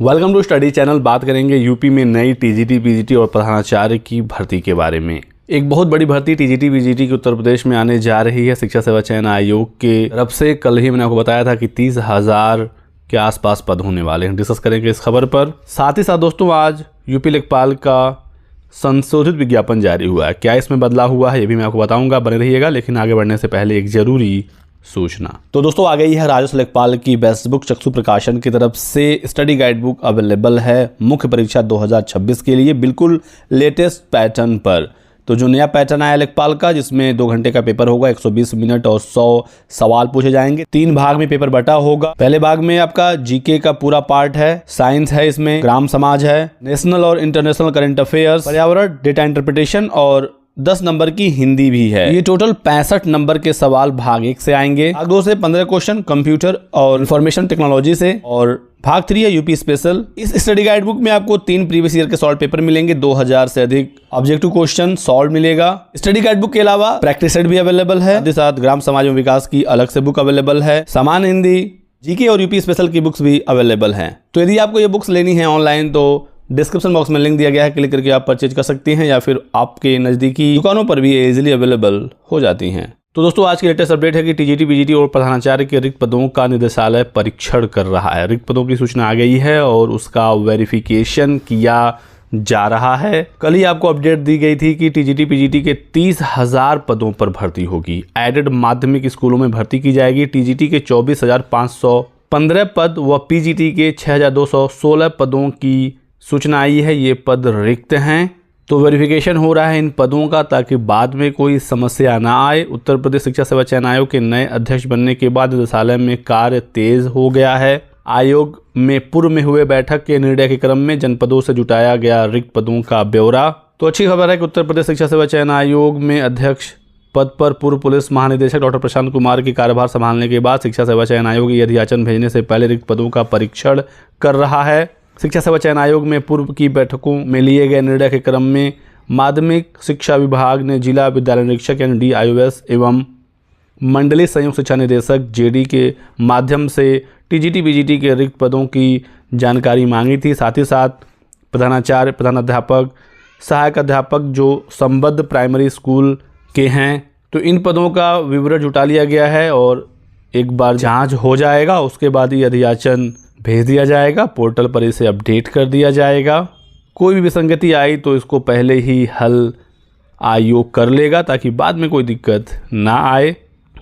Welcome to study channel. बात करेंगे UP में नई टीजीटी, पीजीटी और प्रधानाचार्य की भर्ती के बारे में। एक बहुत बड़ी भर्ती टीजीटी, पीजीटी की उत्तर प्रदेश में आने जा रही है। शिक्षा सेवा चयन आयोग के तरफ से कल ही मैंने आपको बताया था कि 30,000 के आसपास पद होने वाले हैं। डिस्कस करेंगे इस खबर पर। साथ ही साथ दोस्तों, आज यूपी लेखपाल का संशोधित विज्ञापन जारी हुआ है। क्या इसमें बदलाव हुआ है ये भी मैं आपको बताऊंगा, बने रहिएगा। लेकिन आगे बढ़ने से पहले एक जरूरी सूचना। तो दोस्तों, आ गई है राजस्व लेखपाल की बेस्ट बुक। चक्षु प्रकाशन की तरफ से स्टडी गाइड बुक अवेलेबल है मुख्य परीक्षा 2026 के लिए, बिल्कुल लेटेस्ट पैटर्न पर। तो जो नया पैटर्न आया लेखपाल का, जिसमें 2 घंटे का पेपर होगा, 120 मिनट और 100 सवाल पूछे जाएंगे। 3 भाग में पेपर बटा होगा। पहले भाग में आपका जीके का पूरा पार्ट है, साइंस है, इसमें ग्राम समाज है, नेशनल और इंटरनेशनल करंट अफेयर्स, पर्यावरण, डेटा इंटरप्रिटेशन और 10 नंबर की हिंदी भी है। ये टोटल 65 नंबर के सवाल भाग 1 से आएंगे। भाग 2 से 15 क्वेश्चन कंप्यूटर और इंफॉर्मेशन टेक्नोलॉजी से, और भाग 3 है यूपी स्पेशल। इस स्टडी गाइड बुक में आपको 3 प्रीवियस ईयर के सॉल्व पेपर मिलेंगे, 2000 से अधिक ऑब्जेक्टिव क्वेश्चन सॉल्व मिलेगा। स्टडी गाइड बुक के अलावा प्रैक्टिस सेट भी अवेलेबल है। साथ ही साथ ग्राम समाज एवं विकास की अलग से बुक अवेलेबल है। सामान्य हिंदी, जीके और यूपी स्पेशल की बुक्स भी अवेलेबल हैं। तो यदि आपको ये बुक्स लेनी है ऑनलाइन, तो डिस्क्रिप्शन बॉक्स में लिंक दिया गया है, क्लिक करके आप परचेज कर सकती हैं, या फिर आपके नज़दीकी दुकानों पर भी इजीली अवेलेबल हो जाती हैं। तो दोस्तों, आज की लेटेस्ट अपडेट है कि टीजीटी, पीजीटी और प्रधानाचार्य के रिक्त पदों का निदेशालय परीक्षण कर रहा है। रिक्त पदों की सूचना आ गई है और उसका वेरिफिकेशन किया जा रहा है। कल ही आपको अपडेट दी गई थी कि टीजीटी, पीजीटी के 30,000 पदों पर भर्ती होगी। एडेड माध्यमिक स्कूलों में भर्ती की जाएगी। टीजीटी के 24,515 पद व पीजीटी के 6,216 पदों की सूचना आई है। ये पद रिक्त हैं, तो वेरिफिकेशन हो रहा है इन पदों का, ताकि बाद में कोई समस्या ना आए। उत्तर प्रदेश शिक्षा सेवा चयन आयोग के नए अध्यक्ष बनने के बाद निदेशालय में कार्य तेज हो गया है। आयोग में पूर्व में हुए बैठक के निर्णय के क्रम में जनपदों से जुटाया गया रिक्त पदों का ब्यौरा। तो अच्छी खबर है कि उत्तर प्रदेश शिक्षा सेवा चयन आयोग में अध्यक्ष पद पर पूर्व पुलिस महानिदेशक डॉक्टर प्रशांत कुमार की कार्यभार संभालने के बाद शिक्षा सेवा चयन आयोग ये अधियाचन भेजने से पहले रिक्त पदों का परीक्षण कर रहा है। शिक्षा सेवा चयन आयोग में पूर्व की बैठकों में लिए गए निर्णय के क्रम में माध्यमिक शिक्षा विभाग ने जिला विद्यालय निरीक्षक यानी DIOS एवं मंडलीय संयुक्त शिक्षा निदेशक JD के माध्यम से टीजीटी, पीजीटी के रिक्त पदों की जानकारी मांगी थी। साथ ही साथ प्रधानाचार्य, प्रधानाध्यापक, सहायक अध्यापक जो संबद्ध प्राइमरी स्कूल के हैं, तो इन पदों का विवरण जुटा लिया गया है और एक बार जाँच हो जाएगा, उसके बाद ये अधियाचन भेज दिया जाएगा। पोर्टल पर इसे अपडेट कर दिया जाएगा। कोई भी विसंगति आई तो इसको पहले ही हल आयोग कर लेगा, ताकि बाद में कोई दिक्कत ना आए।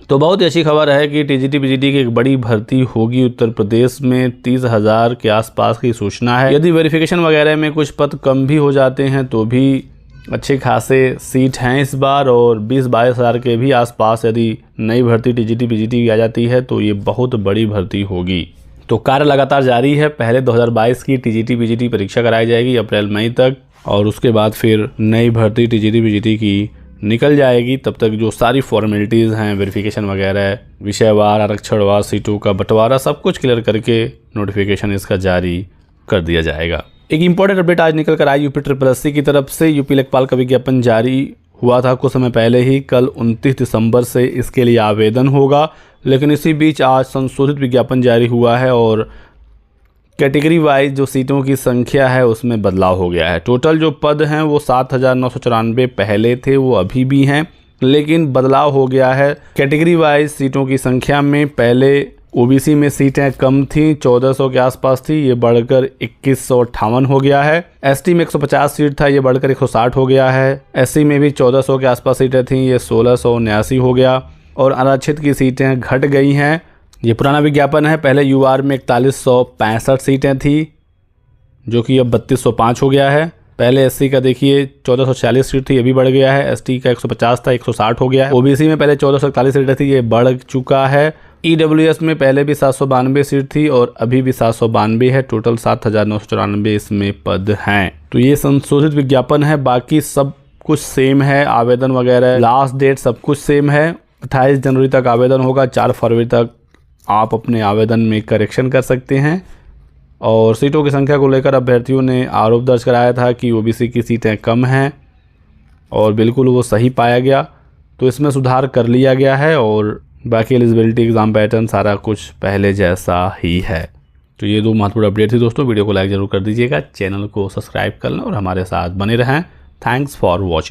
तो बहुत ही अच्छी खबर है कि टीजीटी, पीजीटी की एक बड़ी भर्ती होगी उत्तर प्रदेश में। 30,000 के आसपास की सूचना है। यदि वेरिफिकेशन वगैरह में कुछ पद कम भी हो जाते हैं तो भी अच्छे खासे सीट हैं इस बार, और 20-22 हज़ार के भी आसपास यदि नई भर्ती टीजीटी, पीजीटी की आ जाती है तो ये बहुत बड़ी भर्ती होगी। तो कार्य लगातार जारी है। पहले 2022 की टीजीटी, पीजीटी परीक्षा कराई जाएगी अप्रैल-मई तक, और उसके बाद फिर नई भर्ती टीजीटी, पीजीटी की निकल जाएगी। तब तक जो सारी फॉर्मेलिटीज़ हैं, वेरिफिकेशन वगैरह, विषयवार, आरक्षणवार, सीटों का बंटवारा, सब कुछ क्लियर करके नोटिफिकेशन इसका जारी कर दिया जाएगा। एक इंपॉर्टेंट अपडेट आज निकल कर आई यूपी SSSC की तरफ से। यूपी लेखपाल का विज्ञापन जारी हुआ था कुछ समय पहले ही। कल 29 दिसंबर से इसके लिए आवेदन होगा, लेकिन इसी बीच आज संशोधित विज्ञापन जारी हुआ है और कैटेगरी वाइज जो सीटों की संख्या है उसमें बदलाव हो गया है। टोटल जो पद हैं वो 7,994 पहले थे, वो अभी भी हैं, लेकिन बदलाव हो गया है कैटेगरी वाइज सीटों की संख्या में। पहले ओबीसी में सीटें कम थी, 1400 के आसपास थी, ये बढ़कर 2158 हो गया है। एसटी में 150 सीट था, ये बढ़कर 160 हो गया है। एससी में भी 1400 के आसपास सीटें थीं, ये 1679 हो गया, और आरक्षित की सीटें घट गई हैं। ये पुराना विज्ञापन है। पहले यूआर में 4165 सीटें थी, जो कि अब 3205 हो गया है। पहले एससी का देखिए 1446 सीट थी, ये भी बढ़ गया है। एसटी का 150 था, 160 हो गया है। ओबीसी में पहले 1441 सीटें थी, ये बढ़ चुका है। ईडब्ल्यूएस में पहले भी 792 सीट थी और अभी भी 792 है। टोटल 7,994 इसमें पद हैं। तो ये संशोधित विज्ञापन है, बाकी सब कुछ सेम है। आवेदन वगैरह, लास्ट डेट सब कुछ सेम है। 28 जनवरी तक आवेदन होगा। 4 फरवरी तक आप अपने आवेदन में करेक्शन कर सकते हैं। और सीटों की संख्या को लेकर अभ्यर्थियों ने आरोप दर्ज कराया था कि ओबीसी की सीटें कम हैं, और बिल्कुल वो सही पाया गया। तो इसमें सुधार कर लिया गया है और बाकी एलिजिबिलिटी एग्ज़ाम पैटर्न सारा कुछ पहले जैसा ही है। तो ये 2 महत्वपूर्ण अपडेट थी दोस्तों। वीडियो को लाइक जरूर कर दीजिएगा, चैनल को सब्सक्राइब कर लें और हमारे साथ बने रहें। Thanks for watching.